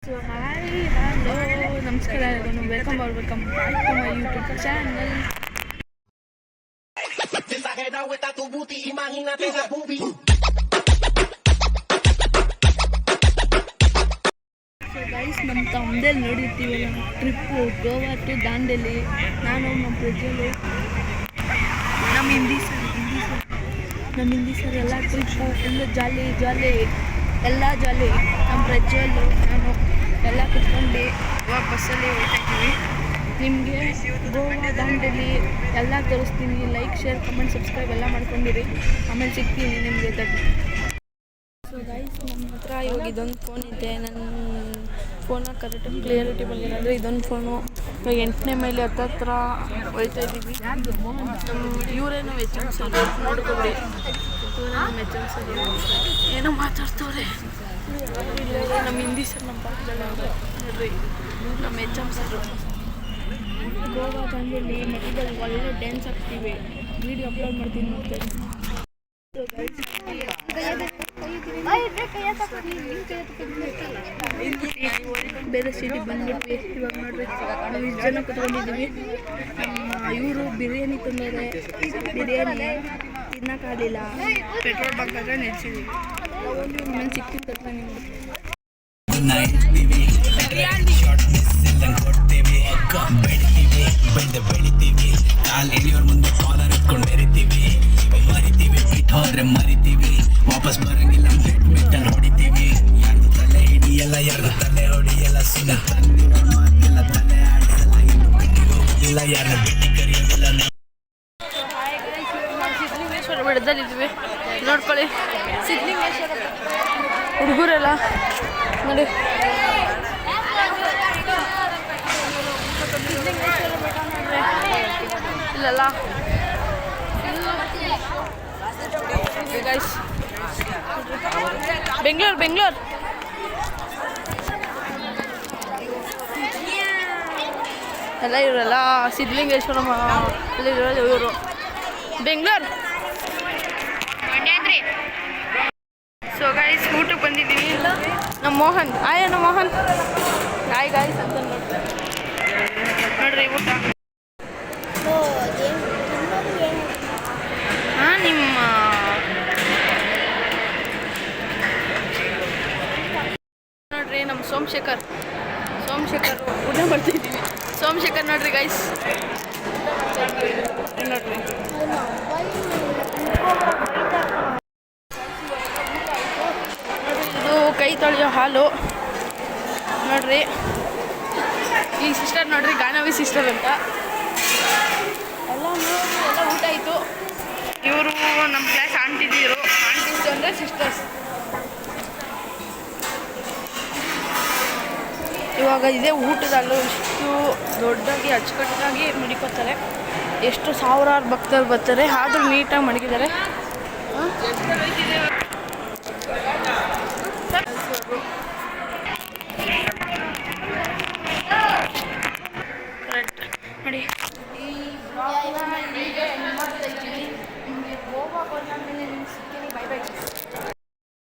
So hi hello ನಮಸ್ಕಾರ ಎಲ್ಲರಿಗೂ welcome back to my YouTube channel. So guys, ನಮ್ಮ ತಮ್ಮದಲ್ಲಿ ನೋಡಿರ್ತೀವಲ್ಲ ಟ್ರಿಪ್ಪು ಗೋವಾ ಟು ದಾಂಡೇಲಿ. ನಾನು ನಮ್ಮ ಪ್ರಜ್ವಲು, ನಮ್ಮ ಹಿಂದಿ ಸರ್ ಎಲ್ಲ ಟ್ರಿಪ್ಪು ಫುಲ್ಲು ಜಾಲಿ ಎಲ್ಲ ಜಾಲಿ. ನಮ್ಮ ಪ್ರಜ್ವಲು ನಾನು ಎಲ್ಲ ಕುತ್ಕೊಂಡು ಇವಾಗ ಬಸ್ಸಲ್ಲಿ ಹೋಗ್ತಾ ಇದ್ದೀವಿ. ನಿಮಗೆ ಗೋವಾ ದಾಂಡೇಲಿ ಎಲ್ಲ ತೋರಿಸ್ತೀನಿ. ಲೈಕ್, ಶೇರ್, ಕಮೆಂಟ್, ಸಬ್ಸ್ಕ್ರೈಬ್ ಎಲ್ಲ ಮಾಡ್ಕೊಂಡಿರಿ. ಆಮೇಲೆ ಸಿಗ್ತೀನಿ ನಿಮಗೆ ಜೊತೆಗೆ. ಸೊ ಗೈಸ್, ನಮ್ಮ ಹತ್ರ ಇವಾಗ ಇದೊಂದು ಫೋನ್ ಇದೆ. ನನ್ನ ಫೋನಾಗ ಕರೆಕ್ಟಾಗಿ ಕ್ಲಿಯರಿಟಿ ಬಂದಿಲ್ಲ ಅಂದರೆ ಇದೊಂದು ಫೋನು. ಇವಾಗ 8ನೇ ಮೈಲಿ ಹತ್ರ ಹೋಗ್ತಾ ಇದ್ದೀವಿ. ಇವರೇನೋ ಎಚ್.ಎಮ್. ಸರ್ ನೋಡ್ಕೊಬಿಡಿ. ನಮ್ಮ ಎಚ್.ಎಮ್. ಸರ್ ಏನೋ ಮಾತಾಡ್ತವ್ರೆ. ನಮ್ಮ ಹಿಂದಿ ಸರ್ ನಮ್ಮ ಪಕ್ಕದಲ್ಲಿ ನೋಡ್ರಿ, ನಮ್ಮ ಎಚ್.ಎಮ್. ಸರ್. ಗೋವಾ ದಾಂಡೇಲಿ ಮಧ್ಯದಲ್ಲಿ ಒಳ್ಳೆ ಡ್ಯಾನ್ಸ್ ಆಗ್ತೀವಿ. ವೀಡಿಯೋ ಅಪ್ಲೋಡ್ ಮಾಡ್ತೀನಿ ನೋಡ್ತೀನಿ. ಬೇರೆ ಸೀಟಿಗೆ ಬಂದ್ಬಿಟ್ವಿ. ಇವಾಗ ನೋಡ್ರಿ ನಾವು ಇಷ್ಟು ಜನ ಕುತ್ಕೊಂಡಿದ್ದೀವಿ. ಇವರು ಬಿರಿಯಾನಿ ತಂದರೆ ಬಿರಿಯಾನಿ ತಿನ್ನೋಕ್ಕಾಗಲಿಲ್ಲ. ಪೆಟ್ರೋಲ್ ಬಂಕ್ ಆದರೆ ನಿಲ್ಸಿದ್ವಿ. ಆಮೇಲೆ ಸಿಕ್ಕಿದ ತಕ್ಷಣ ನಿಮ್ಗೆ ಬೆಳಿತೀವಿ ಕಾಲ್ ಎಳಿಯೋರ್ ಮುಂದೆ ಕಾಲರ್ ಇಟ್ಕೊಂಡು ಮೆರಿತೀವಿ. ಹೋದ್ರೆ ಮರಿತೀವಿ, ವಾಪಸ್ ಬರಂಗಿಲ್ಲ. ಬೆಟ್ಟಲ್ಲಿ ಹೊಡಿತೀವಿ. ಯಾರು ತಲೆ ಹಿಡಿಯಲ್ಲ, ಯಾರು ತಲೆ ಹೊಡಿಯಲ್ಲ. ಸಿನ ತಂದಿರೋ ಮಾತೆಲ್ಲ ತಲೆ ಆಡಿಸಲ್ಲ. ಇನ್ನು ಬಿಟ್ಟು ಹೋಗುದಿಲ್ಲ, ಯಾರನ್ನ ಬಿಟ್ಟು ಕರೆಯೋದಿಲ್ಲ. ಸಿದ್ಧಲಿಂಗೇಶ್ವರ ಬೆಟ್ಟದಲ್ಲಿದ್ವಿ. ನೋಡ್ಕೊಳ್ಳಿ, ಸಿದ್ಧಲಿಂಗೇಶ್ವರ ಹುಡುಗರೆಲ್ಲ ನೋಡಿ. ಸಿದ್ಧಲಿಂಗೇಶ್ವರ ಬೆಟ್ಟ ನೋಡ್ರಿ ಇಲ್ಲೆಲ್ಲ. ಗೈಸ್, ಬೆಂಗಳೂರು ಎಲ್ಲ ಇವರೆಲ್ಲ ಸಿದ್ಧಲಿಂಗೇಶ್ವರ ಅಲ್ಲಿರೋದು. ಇವರು ಬೆಂಗಳೂರು. ಸೊ ಗೈಸ್, ಊಟಕ್ಕೆ ಬಂದಿದ್ದೀವಿ. ನಮ್ಮ ಮೋಹನ್ ನಮ್ಮ ಮೋಹನ್ ಗಾಯ್ಸ್ ಅಂತ ನೋಡ್ರಿ ಊಟ. ನಿಮ್ಮ ನೋಡ್ರಿ ನಮ್ಮ ಸೋಮಶೇಖರ್ ಊಟ ಮಾಡ್ತಿದ್ದೀವಿ. ಸೋಮಶೇಖರ್ ನೋಡ್ರಿ ಗೈಸ್, ನೋಡ್ರಿ ಇದು ಕೈ ತೊಳೆಯೋ ಹಾಲು ನೋಡ್ರಿ. ಈ ಸಿಸ್ಟರ್ ನೋಡ್ರಿ, ಗಾನವಿ ಸಿಸ್ಟರ್ ಅಂತ. ಎಲ್ಲ ಊಟ ಆಯಿತು. ಇವರು ನಮ್ಮ ಕ್ಲಾಸ್ ಆಂಟೀಸ್ ಅಂದರೆ ಸಿಸ್ಟರ್ಸ್. ಇವಾಗ ಇದೇ ಊಟದಲ್ಲೂ ಇಷ್ಟು ದೊಡ್ಡದಾಗಿ ಅಚ್ಚುಕಟ್ಟಾಗಿ ಮಡಿಕೋತಾರೆ. ಎಷ್ಟು ಸಾವಿರಾರು ಭಕ್ತರು ಬರ್ತಾರೆ, ಆದರೂ ನೀಟಾಗಿ ಮಡಗಿದ್ದಾರೆ.